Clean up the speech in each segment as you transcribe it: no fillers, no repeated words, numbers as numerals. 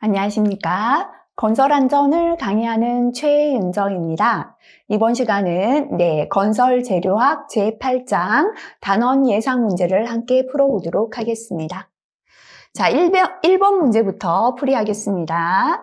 안녕하십니까. 건설안전을 강의하는 최윤정입니다. 이번 시간은 건설재료학 제8장 단원 예상 문제를 함께 풀어보도록 하겠습니다. 자, 1번 문제부터 풀이하겠습니다.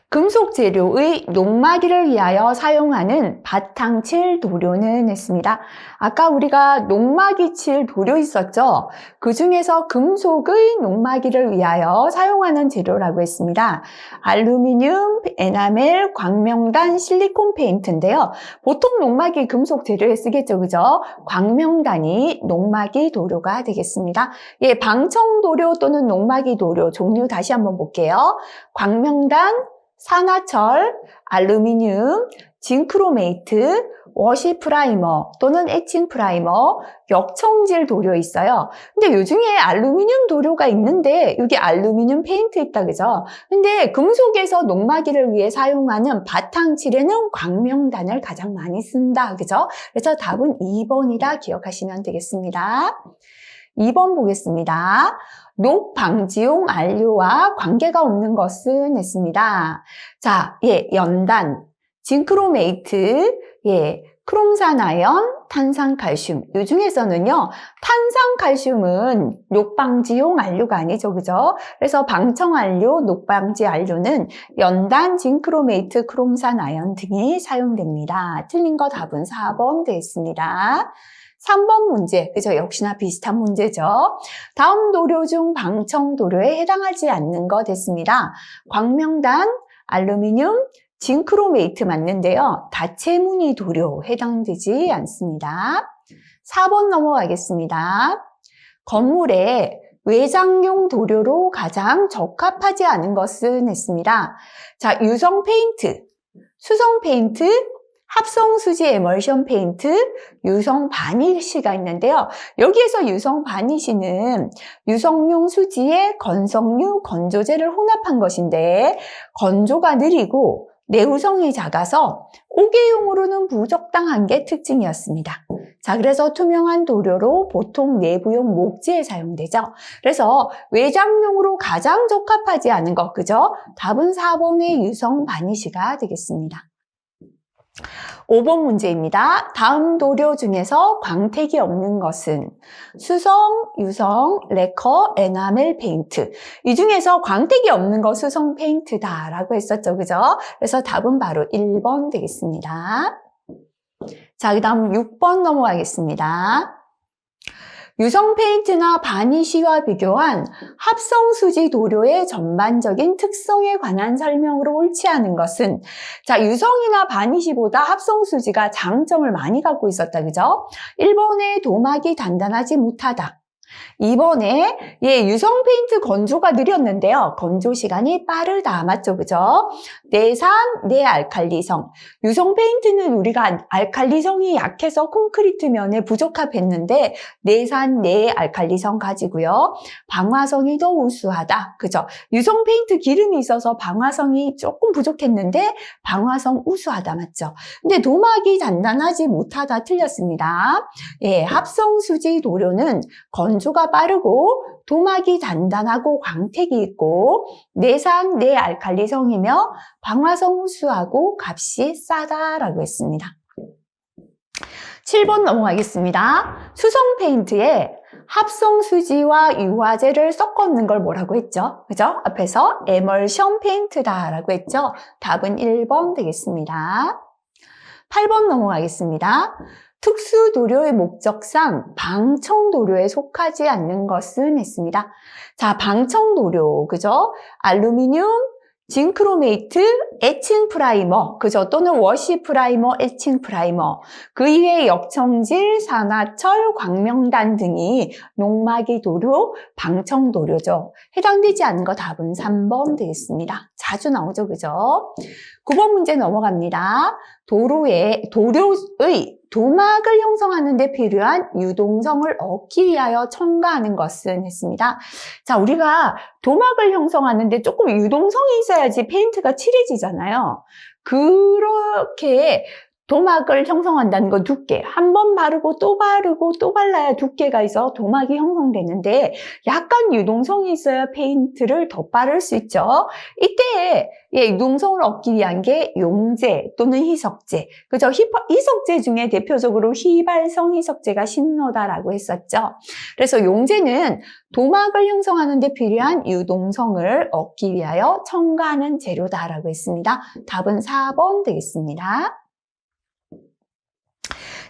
금속 재료의 녹막이를 위하여 사용하는 바탕칠 도료는 했습니다. 아까 우리가 녹막이 칠 도료 있었죠? 그 중에서 금속의 녹막이를 위하여 사용하는 재료라고 했습니다. 알루미늄, 에나멜, 광명단, 실리콘 페인트인데요. 보통 녹막이 금속 재료에 쓰겠죠, 그죠? 광명단이 녹막이 도료가 되겠습니다. 예, 방청 도료 또는 녹막이 도료 종류 다시 한번 볼게요. 광명단, 산화철, 알루미늄, 징크로메이트, 워시 프라이머 또는 에칭 프라이머, 역청질 도료 있어요. 근데 요 중에 알루미늄 도료가 있는데 여기 알루미늄 페인트 있다, 그죠? 근데 금속에서 녹막이를 위해 사용하는 바탕칠에는 광명단을 가장 많이 쓴다, 그죠? 그래서 답은 2번이다 기억하시면 되겠습니다. 2번 보겠습니다. 녹 방지용 안료와 관계가 없는 것은 했습니다. 자, 연단, 징크로메이트, 크롬산아연, 탄산칼슘. 이 중에서는요, 탄산칼슘은 녹방지용 안료가 아니죠, 그죠? 그래서 방청안료, 녹방지 안료는 연단, 징크로메이트, 크롬산아연 등이 사용됩니다. 틀린 거 답은 4번 되겠습니다. 3번 문제, 그죠? 역시나 비슷한 문제죠. 다음 도료 중 방청 도료에 해당하지 않는 것 됐습니다. 광명단, 알루미늄, 징크로메이트 맞는데요. 다채무늬 도료 해당되지 않습니다. 4번 넘어가겠습니다. 건물에 외장용 도료로 가장 적합하지 않은 것은 했습니다. 자, 유성 페인트, 수성 페인트, 합성 수지 에멀션 페인트, 유성 바니쉬가 있는데요. 여기에서 유성 바니쉬는 유성용 수지에 건성류, 건조제를 혼합한 것인데 건조가 느리고 내구성이 작아서 옥외용으로는 부적당한 게 특징이었습니다. 자, 그래서 투명한 도료로 보통 내부용 목재에 사용되죠. 그래서 외장용으로 가장 적합하지 않은 것, 그죠? 답은 4번의 유성 바니쉬가 되겠습니다. 5번 문제입니다. 다음 도료 중에서 광택이 없는 것은 수성, 유성, 레커, 에나멜 페인트. 이 중에서 광택이 없는 거 수성 페인트다라고 했었죠, 그죠? 그래서 답은 바로 1번 되겠습니다. 자, 그 다음 6번 넘어가겠습니다. 유성 페인트나 바니쉬와 비교한 합성 수지 도료의 전반적인 특성에 관한 설명으로 옳지 않은 것은, 자, 유성이나 바니쉬보다 합성 수지가 장점을 많이 갖고 있었다, 그죠? 1번에 도막이 단단하지 못하다. 2번에 유성 페인트 건조가 느렸는데요. 건조 시간이 빠르다. 맞죠? 그죠? 내산, 내알칼리성. 유성 페인트는 우리가 알칼리성이 약해서 콘크리트 면에 부적합했는데 내산, 내알칼리성 가지고요. 방화성이 더 우수하다. 그죠? 유성 페인트 기름이 있어서 방화성이 조금 부족했는데 방화성 우수하다. 맞죠? 근데 도막이 단단하지 못하다. 틀렸습니다. 합성 수지 도료는 건조가 빠르고 도막이 단단하고 광택이 있고 내산, 내알칼리성이며 방화성 우수하고 값이 싸다라고 했습니다. 7번 넘어가겠습니다. 수성 페인트에 합성 수지와 유화제를 섞었는 걸 뭐라고 했죠? 그죠? 앞에서 에멀션 페인트다라고 했죠? 답은 1번 되겠습니다. 8번 넘어가겠습니다. 특수 도료의 목적상 방청 도료에 속하지 않는 것은 했습니다. 자, 방청 도료, 그죠? 알루미늄, 징크로메이트, 에칭 프라이머, 그죠? 또는 워시 프라이머, 에칭 프라이머. 그 이외에 역청질, 산화철, 광명단 등이 녹막이 도료, 방청 도료죠. 해당되지 않는 거 답은 3번 되겠습니다. 자주 나오죠, 그죠? 9번 문제 넘어갑니다. 도료의 도막을 형성하는 데 필요한 유동성을 얻기 위하여 첨가하는 것은 했습니다. 자, 우리가 도막을 형성하는데 조금 유동성이 있어야지 페인트가 칠해지잖아요. 그렇게 도막을 형성한다는 건 두께. 한 번 바르고 또 바르고 또 발라야 두께가 있어 도막이 형성되는데 약간 유동성이 있어야 페인트를 더 바를 수 있죠. 이때 유동성을 얻기 위한 게 용제 또는 희석제. 그죠? 희석제 중에 대표적으로 휘발성 희석제가 신노다라고 했었죠. 그래서 용제는 도막을 형성하는 데 필요한 유동성을 얻기 위하여 첨가하는 재료다라고 했습니다. 답은 4번 되겠습니다.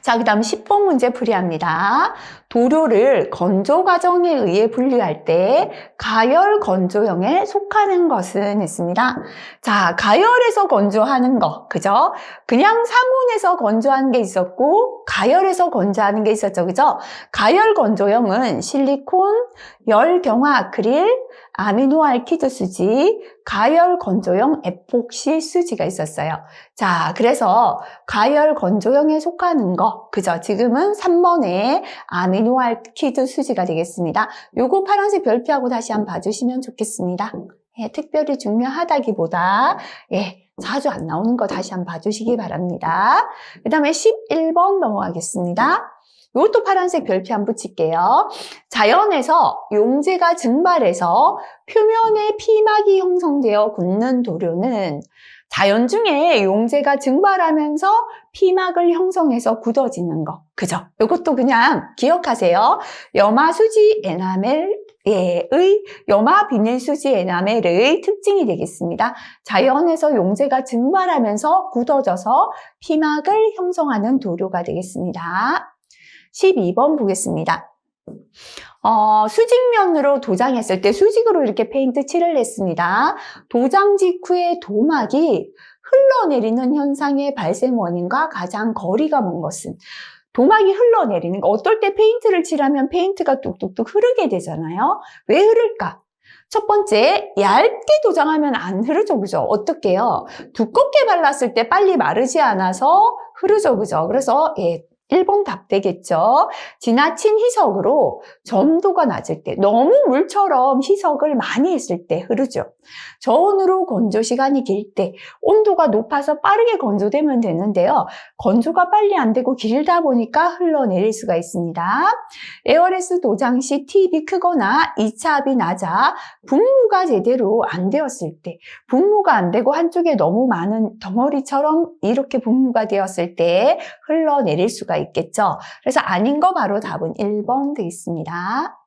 자, 그 다음 10번 문제 풀이합니다. 도료를 건조 과정에 의해 분류할 때 가열 건조형에 속하는 것은 있습니다. 자, 가열해서 건조하는 거, 그죠? 그냥 사문에서 건조하는 게 있었고 가열해서 건조하는 게 있었죠, 그죠? 가열 건조형은 실리콘, 열경화 아크릴, 아미노알키드 수지, 가열 건조형 에폭시 수지가 있었어요. 자, 그래서 가열 건조형에 속하는 거, 그죠? 지금은 3번에 아미노알키드 수지가 되겠습니다. 요거 파란색 별표하고 다시 한번 봐주시면 좋겠습니다. 특별히 중요하다기보다 자주 안 나오는 거 다시 한번 봐주시기 바랍니다. 그 다음에 11번 넘어가겠습니다. 이것도 파란색 별표 한번 붙일게요. 자연에서 용제가 증발해서 표면에 피막이 형성되어 굳는 도료는 자연 중에 용제가 증발하면서 피막을 형성해서 굳어지는 거. 그죠? 이것도 그냥 기억하세요. 염화수지 에나멜 염화 비닐 수지 에나멜의 특징이 되겠습니다. 자연에서 용제가 증발하면서 굳어져서 피막을 형성하는 도료가 되겠습니다. 12번 보겠습니다. 수직면으로 도장했을 때 수직으로 이렇게 페인트 칠을 했습니다. 도장 직후에 도막이 흘러내리는 현상의 발생 원인과 가장 거리가 먼 것은 도막이 흘러내리는 거. 어떨 때 페인트를 칠하면 페인트가 뚝뚝뚝 흐르게 되잖아요. 왜 흐를까? 첫 번째, 얇게 도장하면 안 흐르죠, 그죠? 어떻게요? 두껍게 발랐을 때 빨리 마르지 않아서 흐르죠, 그죠? 그래서 1번 답 되겠죠. 지나친 희석으로 점도가 낮을 때, 너무 물처럼 희석을 많이 했을 때 흐르죠. 저온으로 건조 시간이 길 때, 온도가 높아서 빠르게 건조되면 되는데요. 건조가 빨리 안 되고 길다 보니까 흘러내릴 수가 있습니다. 에어레스 도장 시 팁이 크거나 2차 압이 낮아 분무가 제대로 안 되었을 때, 분무가 안 되고 한쪽에 너무 많은 덩어리처럼 이렇게 분무가 되었을 때 흘러내릴 수가 있겠죠. 그래서 아닌 거 바로 답은 1번 되겠습니다.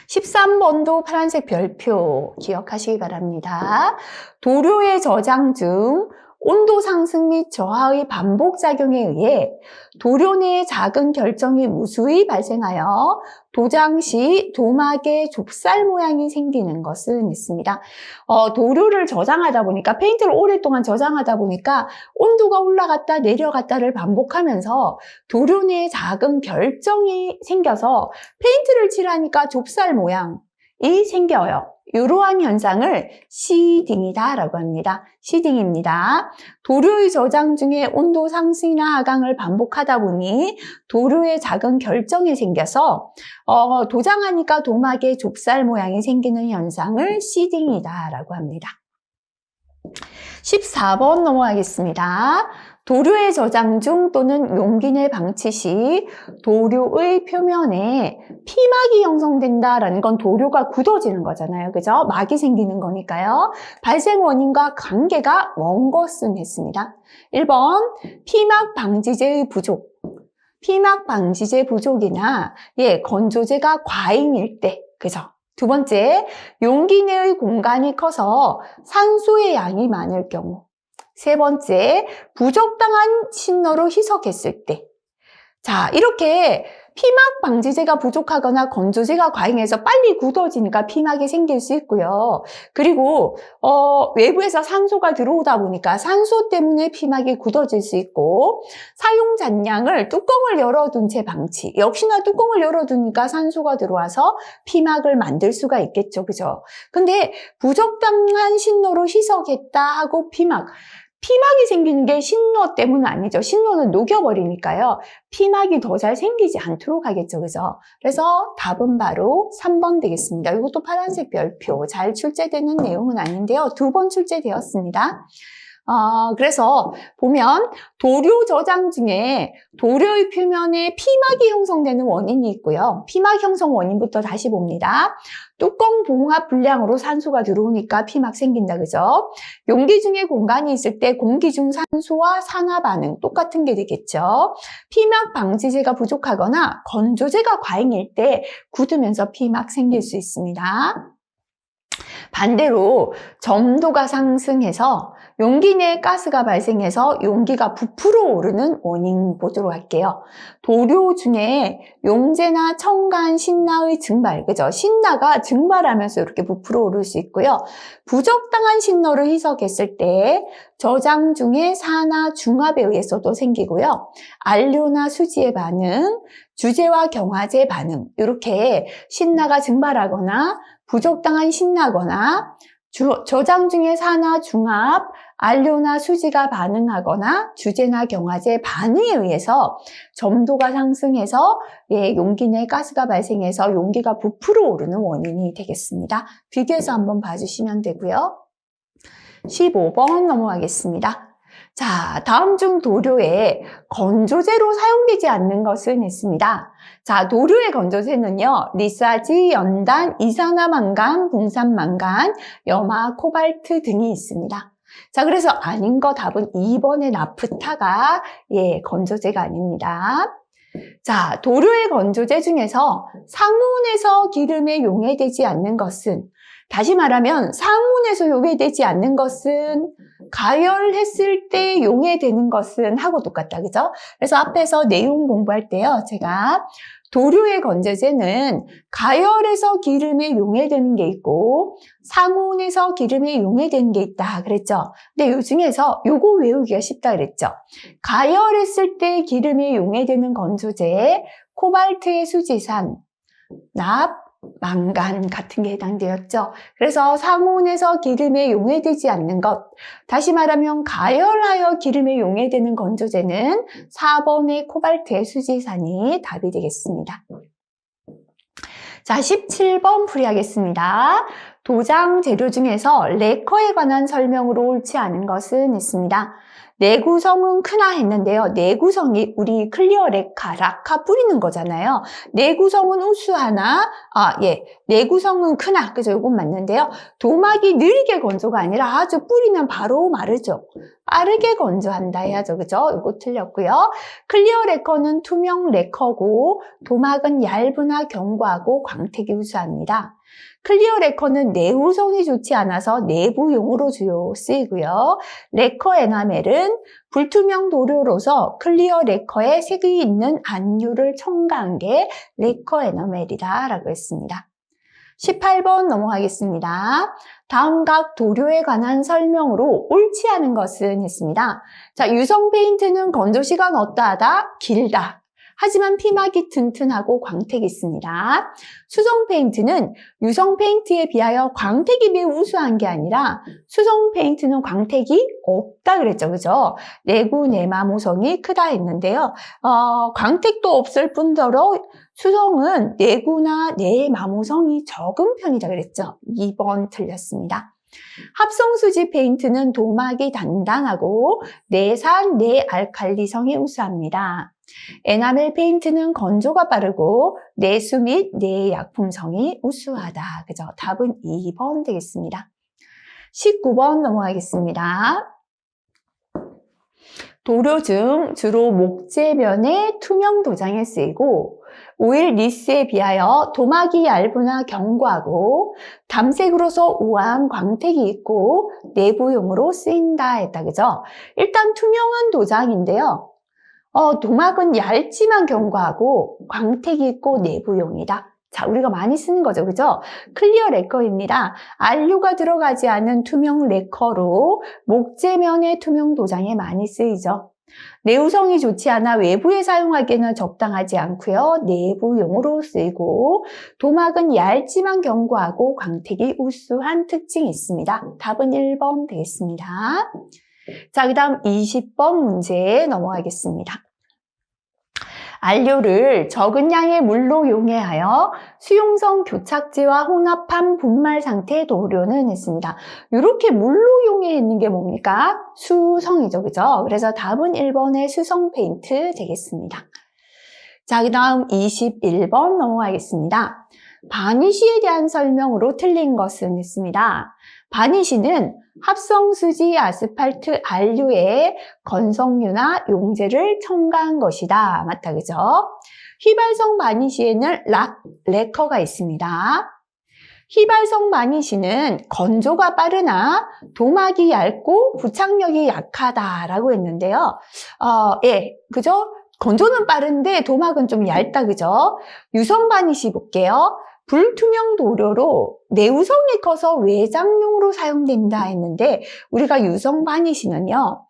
13번도 파란색 별표 기억하시기 바랍니다. 도료의 저장 중 온도 상승 및 저하의 반복작용에 의해 도료 내의 작은 결정이 무수히 발생하여 도장 시 도막에 좁쌀 모양이 생기는 것은 있습니다. 도료를 저장하다 보니까 페인트를 오랫동안 저장하다 보니까 온도가 올라갔다 내려갔다를 반복하면서 도료 내에 작은 결정이 생겨서 페인트를 칠하니까 좁쌀 모양이 생겨요. 이러한 현상을 시딩이다라고 합니다. 시딩입니다. 도료의 저장 중에 온도 상승이나 하강을 반복하다 보니 도료의 작은 결정이 생겨서 도장하니까 도막에 좁쌀 모양이 생기는 현상을 시딩이다라고 합니다. 14번 넘어가겠습니다. 도료의 저장 중 또는 용기 내 방치 시 도료의 표면에 피막이 형성된다라는 건 도료가 굳어지는 거잖아요. 그죠? 막이 생기는 거니까요. 발생 원인과 관계가 먼 것은 했습니다. 1번, 피막 방지제의 부족. 피막 방지제 부족이나 건조제가 과잉일 때. 그죠? 두 번째, 용기 내의 공간이 커서 산소의 양이 많을 경우. 세 번째, 부적당한 신노로 희석했을 때. 자, 이렇게 피막 방지제가 부족하거나 건조제가 과잉해서 빨리 굳어지니까 피막이 생길 수 있고요. 그리고 외부에서 산소가 들어오다 보니까 산소 때문에 피막이 굳어질 수 있고, 사용 잔량을 뚜껑을 열어둔 채 방치. 역시나 뚜껑을 열어두니까 산소가 들어와서 피막을 만들 수가 있겠죠. 그죠? 근데 부적당한 신노로 희석했다 하고 피막이 생기는 게 신노 때문은 아니죠. 신노는 녹여버리니까요. 피막이 더 잘 생기지 않도록 하겠죠. 그죠? 그래서 답은 바로 3번 되겠습니다. 이것도 파란색 별표. 잘 출제되는 내용은 아닌데요. 2번 출제되었습니다. 그래서 보면 도료 저장 중에 도료의 표면에 피막이 형성되는 원인이 있고요. 피막 형성 원인부터 다시 봅니다. 뚜껑 봉합 불량으로 산소가 들어오니까 피막 생긴다, 그죠? 용기 중에 공간이 있을 때 공기 중 산소와 산화 반응 똑같은 게 되겠죠. 피막 방지제가 부족하거나 건조제가 과잉일 때 굳으면서 피막 생길 수 있습니다. 반대로 점도가 상승해서 용기 내에 가스가 발생해서 용기가 부풀어 오르는 원인 보도록 할게요. 도료 중에 용제나 첨가한 신나의 증발, 그죠? 신나가 증발하면서 이렇게 부풀어 오를 수 있고요. 부적당한 신너를 희석했을 때 저장 중에 산화 중합에 의해서도 생기고요. 안료나 수지의 반응, 주제와 경화제 반응, 이렇게 신나가 증발하거나 부적당한 신나거나 저장 중에 산화 중합, 안료나 수지가 반응하거나 주제나 경화제 반응에 의해서 점도가 상승해서 용기 내에 가스가 발생해서 용기가 부풀어 오르는 원인이 되겠습니다. 비교해서 한번 봐주시면 되고요. 15번 넘어가겠습니다. 자, 다음 중 도료에 건조제로 사용되지 않는 것은 있습니다. 자, 도료의 건조제는요, 리사지, 연단, 이산화망간, 붕산망간, 염화, 코발트 등이 있습니다. 자, 그래서 아닌 거 답은 2번의 나프타가 건조제가 아닙니다. 자, 도료의 건조제 중에서 상온에서 기름에 용해되지 않는 것은, 다시 말하면 상온에서 용해되지 않는 것은, 가열했을 때 용해되는 것은 하고 똑같다, 그죠? 그래서 앞에서 내용 공부할 때요, 제가 도료의 건조제는 가열해서 기름에 용해되는 게 있고 상온에서 기름에 용해되는 게 있다 그랬죠. 근데 이 중에서 요거 외우기가 쉽다 그랬죠. 가열했을 때 기름에 용해되는 건조제에 코발트의 수지산, 납, 망간 같은 게 해당되었죠. 그래서 상온에서 기름에 용해되지 않는 것, 다시 말하면 가열하여 기름에 용해되는 건조제는 4번의 코발트의 수지산이 답이 되겠습니다. 자, 17번 풀이하겠습니다. 도장 재료 중에서 레커에 관한 설명으로 옳지 않은 것은 있습니다. 내구성은 크나 했는데요. 내구성이 우리 클리어 라카 뿌리는 거잖아요. 내구성은 우수하나, 내구성은 크나, 그죠? 이건 맞는데요. 도막이 느리게 건조가 아니라 아주 뿌리면 바로 마르죠. 빠르게 건조한다 해야죠. 그죠? 이거 틀렸고요. 클리어 레커는 투명 레커고 도막은 얇으나 견고하고 광택이 우수합니다. 클리어 레커는 내구성이 좋지 않아서 내부용으로 주로 쓰이고요. 레커 에나멜은 불투명 도료로서 클리어 레커에 색이 있는 안유를 첨가한 게 레커 에나멜이다 라고 했습니다. 18번 넘어가겠습니다. 다음 각 도료에 관한 설명으로 옳지 않은 것은 있습니다. 자, 유성 페인트는 건조 시간 어떠하다? 길다. 하지만 피막이 튼튼하고 광택이 있습니다. 수성 페인트는 유성 페인트에 비하여 광택이 매우 우수한 게 아니라 수성 페인트는 광택이 없다 그랬죠. 그죠? 내구 내마모성이 크다 했는데요. 광택도 없을 뿐더러 수성은 내구나 내마모성이 적은 편이다 그랬죠. 2번 틀렸습니다. 합성수지 페인트는 도막이 단단하고 내산, 내알칼리성이 우수합니다. 에나멜 페인트는 건조가 빠르고 내수 및 내약품성이 우수하다. 그죠? 답은 2번 되겠습니다. 19번 넘어가겠습니다. 도료 중 주로 목재면에 투명 도장에 쓰이고 오일 리스에 비하여 도막이 얇으나 견고하고 담색으로서 우아한 광택이 있고 내부용으로 쓰인다 했다. 그죠? 일단 투명한 도장인데요. 도막은 얇지만 견고하고 광택이 있고 내부용이다. 자, 우리가 많이 쓰는 거죠. 그죠? 클리어 레커입니다. 안료가 들어가지 않은 투명 레커로 목재면의 투명 도장에 많이 쓰이죠. 내구성이 좋지 않아 외부에 사용하기에는 적당하지 않고요. 내부용으로 쓰이고 도막은 얇지만 견고하고 광택이 우수한 특징이 있습니다. 답은 1번 되겠습니다. 자, 그 다음 20번 문제 넘어가겠습니다. 안료를 적은 양의 물로 용해하여 수용성 교착제와 혼합한 분말 상태 도료는 했습니다. 이렇게 물로 용해했는 게 뭡니까? 수성이죠, 그죠? 그래서 답은 1번의 수성 페인트 되겠습니다. 자, 그 다음 21번 넘어가겠습니다. 바니쉬에 대한 설명으로 틀린 것은 했습니다. 바니쉬는 합성수지 아스팔트 안료에 건성유나 용제를 첨가한 것이다. 맞다, 그죠? 휘발성 바니쉬에는 레커가 있습니다. 휘발성 바니쉬는 건조가 빠르나 도막이 얇고 부착력이 약하다라고 했는데요. 예, 그죠? 건조는 빠른데 도막은 좀 얇다, 그죠? 유성 바니쉬 볼게요. 불투명 도료로 내우성이 커서 외장용으로 사용된다 했는데 우리가 유성 바니쉬는요.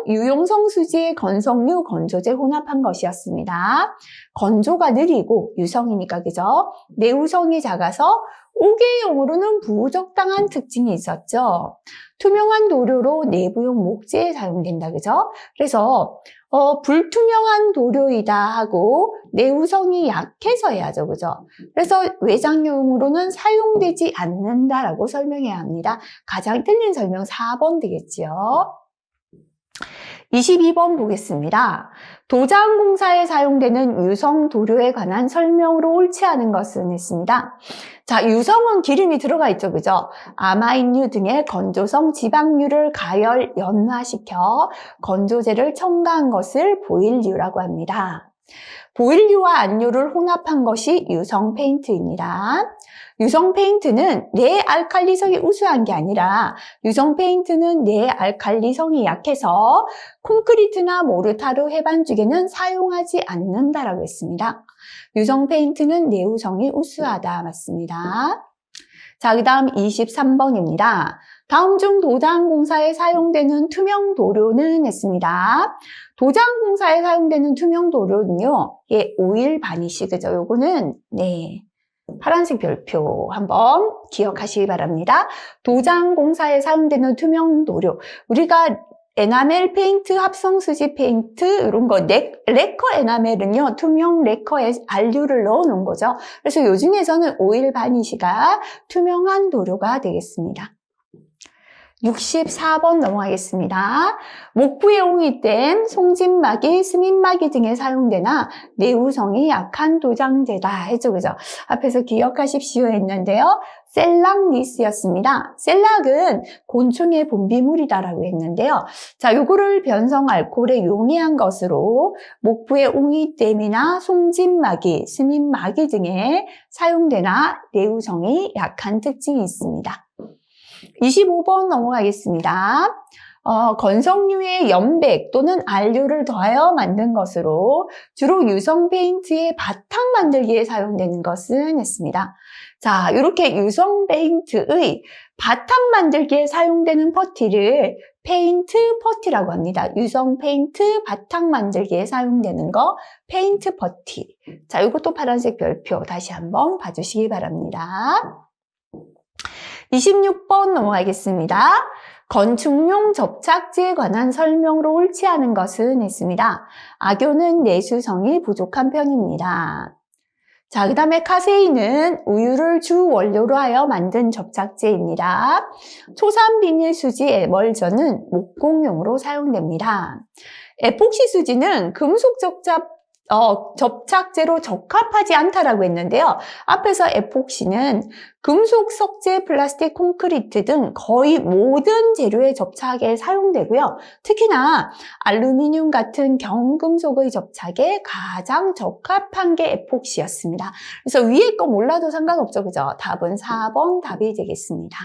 유용성 수지의 건성유, 건조제 혼합한 것이었습니다. 건조가 느리고 유성이니까 그죠? 내우성이 작아서 오개용으로는 부적당한 특징이 있었죠. 투명한 도료로 내부용 목재에 사용된다, 그죠? 그래서 불투명한 도료이다 하고 내우성이 약해서 해야죠, 그죠? 그래서 외장용으로는 사용되지 않는다라고 설명해야 합니다. 가장 틀린 설명 4번 되겠지요. 22번 보겠습니다. 도장공사에 사용되는 유성 도료에 관한 설명으로 옳지 않은 것은 했습니다. 자, 유성은 기름이 들어가 있죠, 그죠? 아마인유 등의 건조성 지방류를 가열, 연화시켜 건조제를 첨가한 것을 보일유라고 합니다. 보일유와 안유를 혼합한 것이 유성 페인트입니다. 유성 페인트는 내알칼리성이 우수한 게 아니라 유성 페인트는 내알칼리성이 약해서 콘크리트나 모르타르 해반죽에는 사용하지 않는다라고 했습니다. 유성 페인트는 내우성이 우수하다. 맞습니다. 자, 그 다음 23번입니다. 다음 중 도장공사에 사용되는 투명 도료는 했습니다. 도장공사에 사용되는 투명 도료는요, 예, 오일 바니쉬, 그죠? 요거는, 네. 파란색 별표 한번 기억하시기 바랍니다. 도장공사에 사용되는 투명 도료. 우리가 에나멜 페인트, 합성수지 페인트 이런 거 레커 에나멜은요. 투명 레커에 안료를 넣어 놓은 거죠. 그래서 요 중에서는 오일 바니쉬가 투명한 도료가 되겠습니다. 64번 넘어가겠습니다. 목부에 옹이댐, 송진막이, 스민막이 등에 사용되나 내우성이 약한 도장제다 했죠, 그죠? 앞에서 기억하십시오 했는데요. 셀락니스였습니다. 셀락은 곤충의 분비물이다라고 했는데요. 자, 요거를 변성 알코올에 용해한 것으로 목부의 옹이댐이나 송진막이, 스민막이 등에 사용되나 내우성이 약한 특징이 있습니다. 25번 넘어가겠습니다. 건성유의 연백 또는 안료를 더하여 만든 것으로 주로 유성 페인트의 바탕 만들기에 사용되는 것은 했습니다. 자, 이렇게 유성 페인트의 바탕 만들기에 사용되는 퍼티를 페인트 퍼티라고 합니다. 유성 페인트 바탕 만들기에 사용되는 거 페인트 퍼티. 자, 이것도 파란색 별표 다시 한번 봐주시기 바랍니다. 26번 넘어가겠습니다. 건축용 접착제에 관한 설명으로 옳지 않은 것은 했습니다. 악효는 내수성이 부족한 편입니다. 자, 그 다음에 카세인은 우유를 주 원료로 하여 만든 접착제입니다. 초산 비닐 수지 에멀전은 목공용으로 사용됩니다. 에폭시 수지는 금속 접착제로 적합하지 않다라고 했는데요. 앞에서 에폭시는 금속, 석재, 플라스틱, 콘크리트 등 거의 모든 재료의 접착에 사용되고요. 특히나 알루미늄 같은 경금속의 접착에 가장 적합한 게 에폭시였습니다. 그래서 위에 거 몰라도 상관없죠, 그죠? 답은 4번 답이 되겠습니다.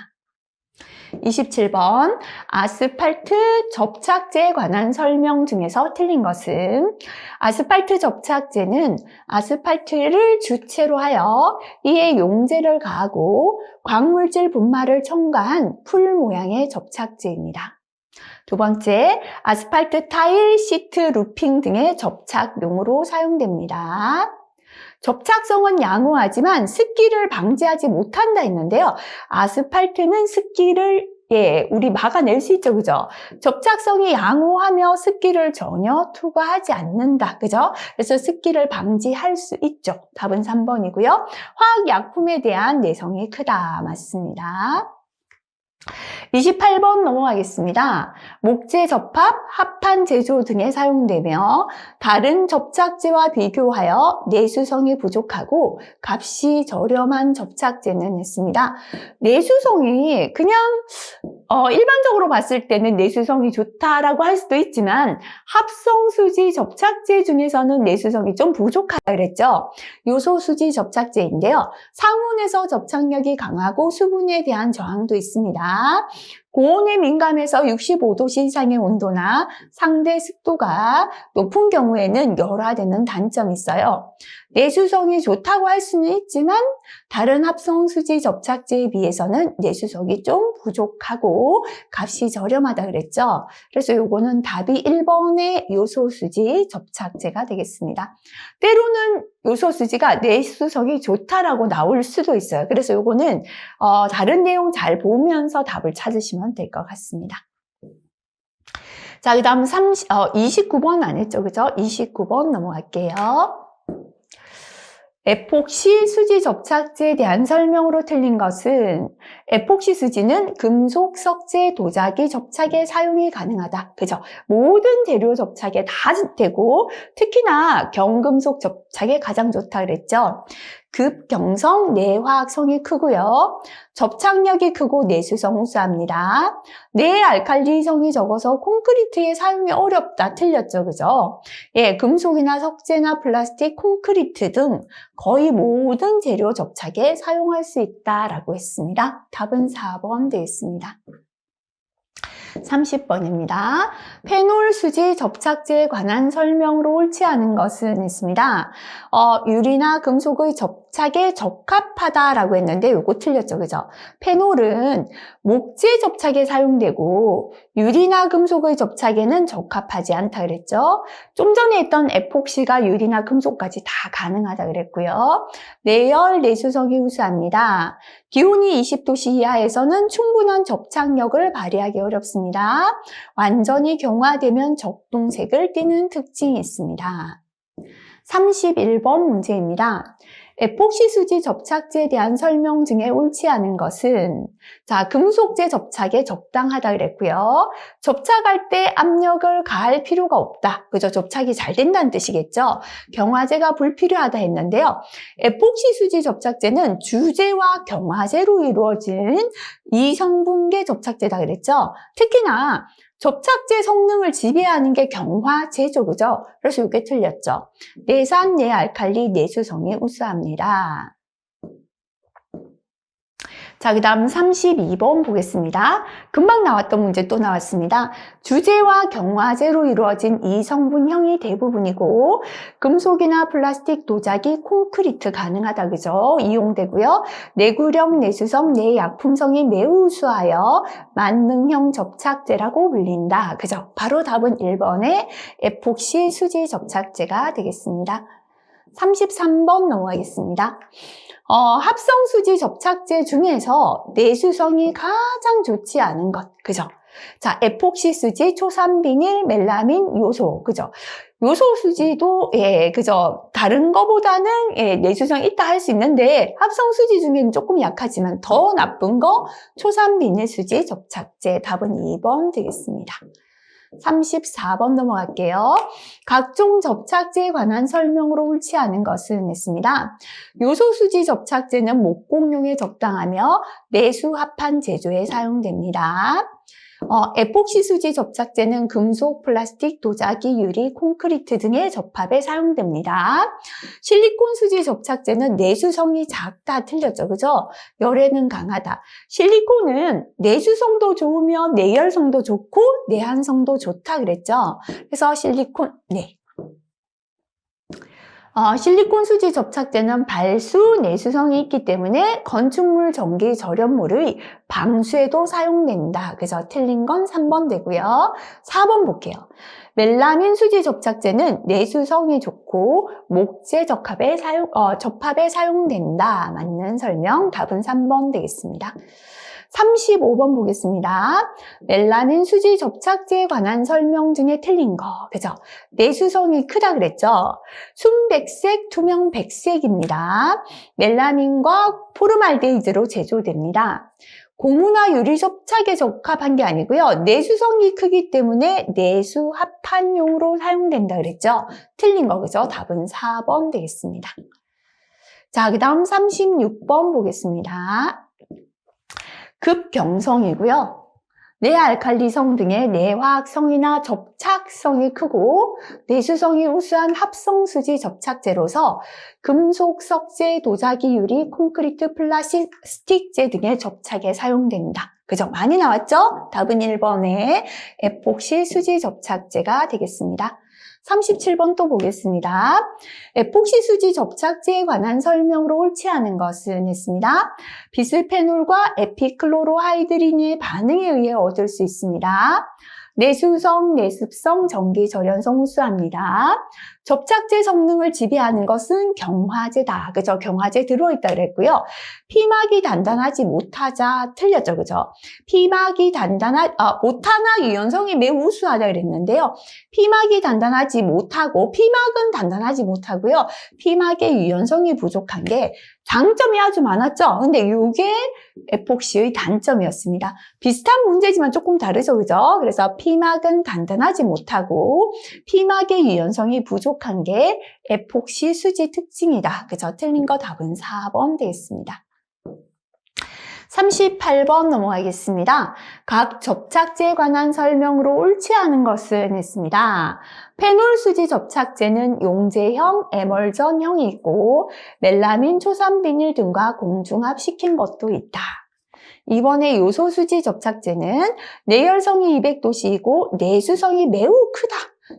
27번 아스팔트 접착제에 관한 설명 중에서 틀린 것은 아스팔트 접착제는 아스팔트를 주체로 하여 이에 용제를 가하고 광물질 분말을 첨가한 풀 모양의 접착제입니다. 두 번째, 아스팔트 타일, 시트, 루핑 등의 접착용으로 사용됩니다. 접착성은 양호하지만 습기를 방지하지 못한다 했는데요. 아스팔트는 습기를 우리 막아낼 수 있죠. 그죠? 접착성이 양호하며 습기를 전혀 투과하지 않는다. 그죠? 그래서 습기를 방지할 수 있죠. 답은 3번이고요. 화학약품에 대한 내성이 크다. 맞습니다. 28번 넘어가겠습니다. 목재 접합, 합판 제조 등에 사용되며 다른 접착제와 비교하여 내수성이 부족하고 값이 저렴한 접착제는 했습니다. 내수성이 그냥 일반적으로 봤을 때는 내수성이 좋다라고 할 수도 있지만 합성수지 접착제 중에서는 내수성이 좀 부족하다 그랬죠. 요소수지 접착제인데요. 상온에서 접착력이 강하고 수분에 대한 저항도 있습니다. 고온에 민감해서 65도씨 이상의 온도나 상대 습도가 높은 경우에는 열화되는 단점이 있어요. 내수성이 좋다고 할 수는 있지만 다른 합성수지 접착제에 비해서는 내수성이 좀 부족하고 값이 저렴하다 그랬죠. 그래서 요거는 답이 1번의 요소수지 접착제가 되겠습니다. 때로는 요소수지가 내수성이 좋다라고 나올 수도 있어요. 그래서 요거는 다른 내용 잘 보면서 답을 찾으시면 될 것 같습니다. 자, 그 다음 29번 안 했죠, 그죠? 29번 넘어갈게요. 에폭시 수지 접착제에 대한 설명으로 틀린 것은 에폭시 수지는 금속, 석재, 도자기 접착에 사용이 가능하다. 그죠? 모든 재료 접착에 다 되고 특히나 경금속 접착에 가장 좋다 그랬죠. 급경성, 내화학성이 크고요. 접착력이 크고 내수성 우수합니다. 내알칼리성이 적어서 콘크리트에 사용이 어렵다. 틀렸죠. 그죠? 금속이나 석재나 플라스틱, 콘크리트 등 거의 모든 재료 접착에 사용할 수 있다라고 했습니다. 답은 4번 되겠습니다. 30번입니다. 페놀 수지 접착제에 관한 설명으로 옳지 않은 것은 있습니다. 유리나 금속의 접착에 적합하다라고 했는데 요거 틀렸죠. 그죠? 페놀은 목재 접착에 사용되고 유리나 금속의 접착에는 적합하지 않다 그랬죠. 좀 전에 했던 에폭시가 유리나 금속까지 다 가능하다 그랬고요. 내열, 내수성이 우수합니다. 기온이 20도씨 이하에서는 충분한 접착력을 발휘하기 어렵습니다. 완전히 경화되면 적동색을 띠는 특징이 있습니다. 31번 문제입니다. 에폭시 수지 접착제에 대한 설명 중에 옳지 않은 것은 금속재 접착에 적당하다 그랬고요. 접착할 때 압력을 가할 필요가 없다. 그죠? 접착이 잘 된다는 뜻이겠죠? 경화제가 불필요하다 했는데요. 에폭시 수지 접착제는 주재와 경화제로 이루어진 이성분계 접착제다 그랬죠? 특히나 접착제 성능을 지배하는 게 경화제죠, 그죠? 그래서 이게 틀렸죠. 내산, 내알칼리, 내수성이 우수합니다. 자, 그 다음 32번 보겠습니다. 금방 나왔던 문제 또 나왔습니다. 주재와 경화제로 이루어진 이성분형이 대부분이고 금속이나 플라스틱, 도자기, 콘크리트 가능하다 그죠? 이용되고요. 내구력, 내수성, 내약품성이 매우 우수하여 만능형 접착제라고 불린다. 그죠? 바로 답은 1번의 에폭시 수지 접착제가 되겠습니다. 33번 넘어가겠습니다. 합성수지 접착제 중에서 내수성이 가장 좋지 않은 것, 그죠? 자, 에폭시 수지, 초산비닐, 멜라민, 요소, 그죠? 요소 수지도, 그죠? 다른 거보다는, 내수성 있다 할 수 있는데, 합성수지 중에는 조금 약하지만 더 나쁜 거, 초산비닐 수지 접착제, 답은 2번 되겠습니다. 34번 넘어갈게요. 각종 접착제에 관한 설명으로 옳지 않은 것은 했습니다. 요소수지 접착제는 목공용에 적당하며 내수 합판 제조에 사용됩니다. 에폭시 수지 접착제는 금속, 플라스틱, 도자기, 유리, 콘크리트 등의 접합에 사용됩니다. 실리콘 수지 접착제는 내수성이 작다. 틀렸죠. 그죠? 열에는 강하다. 실리콘은 내수성도 좋으며 내열성도 좋고 내한성도 좋다 그랬죠. 그래서 실리콘, 실리콘 수지 접착제는 발수, 내수성이 있기 때문에 건축물, 전기, 절연물의 방수에도 사용된다. 그래서 틀린 건 3번 되고요. 4번 볼게요. 멜라민 수지 접착제는 내수성이 좋고 목재 접합에 사용된다. 맞는 설명, 답은 3번 되겠습니다. 35번 보겠습니다. 멜라민 수지 접착제에 관한 설명 중에 틀린 거. 그죠? 내수성이 크다 그랬죠? 순백색, 투명 백색입니다. 멜라민과 포르말데히드로 제조됩니다. 고무나 유리 접착에 적합한 게 아니고요. 내수성이 크기 때문에 내수 합판용으로 사용된다 그랬죠? 틀린 거, 그죠? 답은 4번 되겠습니다. 자, 그 다음 36번 보겠습니다. 급경성이고요. 내알칼리성 등의 내화학성이나 접착성이 크고 내수성이 우수한 합성수지 접착제로서 금속, 석재, 도자기, 유리, 콘크리트, 플라스틱제 등의 접착에 사용됩니다. 그죠? 많이 나왔죠? 답은 1번의 에폭시 수지 접착제가 되겠습니다. 37번 또 보겠습니다. 에폭시 수지 접착제에 관한 설명으로 옳지 않은 것은 했습니다. 비스페놀과 에피클로로하이드린의 반응에 의해 얻을 수 있습니다. 내수성, 내습성, 전기 절연성 우수합니다. 접착제 성능을 지배하는 것은 경화제다. 그죠? 경화제 들어있다 그랬고요. 피막이 단단하지 못하자 틀렸죠. 그죠? 피막이 못하나 유연성이 매우 우수하다 그랬는데요. 피막이 단단하지 못하고 피막은 단단하지 못하고요. 피막의 유연성이 부족한 게 장점이 아주 많았죠. 근데 이게 에폭시의 단점이었습니다. 비슷한 문제지만 조금 다르죠. 그죠? 그래서 피막은 단단하지 못하고 피막의 유연성이 부족한 게 에폭시 수지 특징이다. 그죠? 틀린 거 답은 4번 되겠습니다. 38번 넘어가겠습니다. 각 접착제에 관한 설명으로 옳지 않은 것은 했습니다. 페놀 수지 접착제는 용제형, 에멀전형이 있고 멜라민, 초산 비닐 등과 공중합시킨 것도 있다. 이번에 요소 수지 접착제는 내열성이 200도씨이고 내수성이 매우 크다.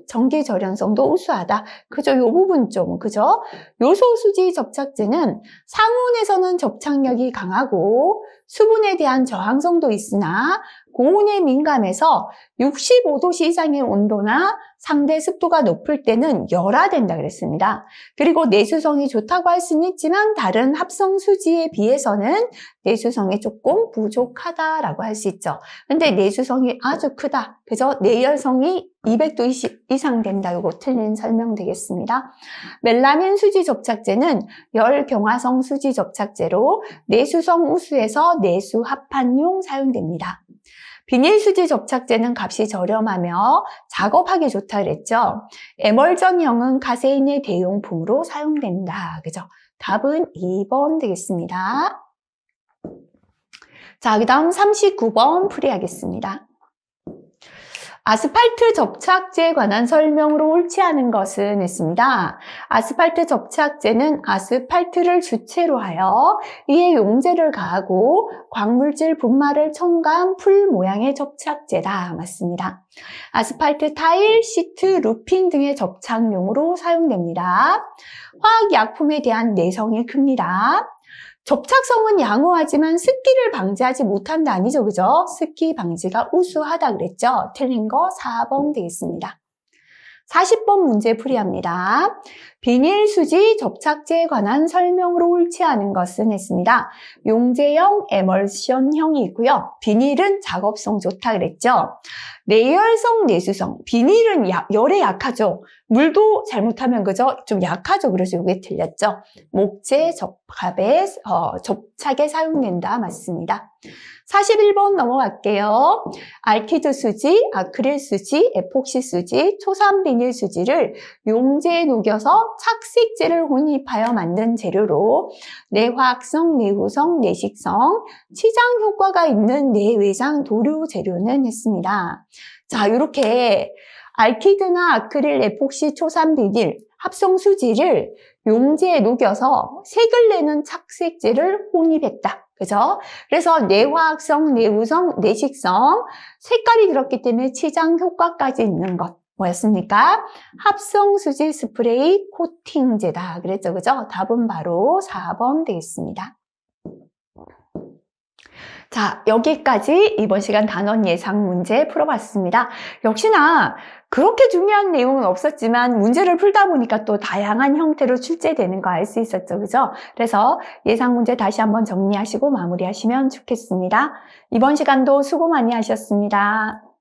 전기 절연성도 우수하다. 그죠? 이 부분 좀, 그죠? 요소 수지 접착제는 상온에서는 접착력이 강하고 수분에 대한 저항성도 있으나 고온에 민감해서 65도씨 이상의 온도나 상대 습도가 높을 때는 열화된다 그랬습니다. 그리고 내수성이 좋다고 할 수는 있지만 다른 합성 수지에 비해서는 내수성이 조금 부족하다라고 할 수 있죠. 근데 내수성이 아주 크다. 그죠? 내열성이 200도 이상 된다. 이거 틀린 설명 되겠습니다. 멜라민 수지 접착제는 열경화성 수지 접착제로 내수성 우수해서 내수 합판용 사용됩니다. 비닐 수지 접착제는 값이 저렴하며 작업하기 좋다 그랬죠. 에멀전형은 가세인의 대용품으로 사용된다. 그죠? 답은 2번 되겠습니다. 자, 그 다음 39번 풀이하겠습니다. 아스팔트 접착제에 관한 설명으로 옳지 않은 것은 했습니다. 아스팔트 접착제는 아스팔트를 주체로 하여 이에 용제를 가하고 광물질 분말을 첨가한 풀 모양의 접착제다. 맞습니다. 아스팔트 타일, 시트, 루핑 등의 접착용으로 사용됩니다. 화학약품에 대한 내성이 큽니다. 접착성은 양호하지만 습기를 방지하지 못한다 아니죠, 그죠? 습기 방지가 우수하다 그랬죠? 틀린 거 4번 되겠습니다. 40번 문제 풀이합니다. 비닐 수지 접착제에 관한 설명으로 옳지 않은 것은 했습니다. 용제형, 에멀션형이 있고요. 비닐은 작업성 좋다 그랬죠. 내열성, 내수성. 비닐은 열에 약하죠. 물도 잘못하면 그죠? 좀 약하죠. 그래서 이게 틀렸죠. 목재 접착에 사용된다. 맞습니다. 41번 넘어갈게요. 알키드 수지, 아크릴 수지, 에폭시 수지, 초산 비닐 수지를 용제에 녹여서 착색제를 혼입하여 만든 재료로 내화학성, 내후성, 내식성, 치장 효과가 있는 내외장 도료 재료는 했습니다. 자, 이렇게 알키드나 아크릴, 에폭시, 초산 비닐, 합성 수지를 용제에 녹여서 색을 내는 착색제를 혼입했다. 그죠? 그래서 내화학성, 내우성, 내식성, 색깔이 들었기 때문에 치장 효과까지 있는 것. 뭐였습니까? 합성수지 스프레이 코팅제다. 그랬죠? 그죠? 답은 바로 4번 되겠습니다. 자, 여기까지 이번 시간 단원 예상 문제 풀어봤습니다. 역시나 그렇게 중요한 내용은 없었지만 문제를 풀다 보니까 또 다양한 형태로 출제되는 거 알 수 있었죠. 그죠? 그래서 예상 문제 다시 한번 정리하시고 마무리하시면 좋겠습니다. 이번 시간도 수고 많이 하셨습니다.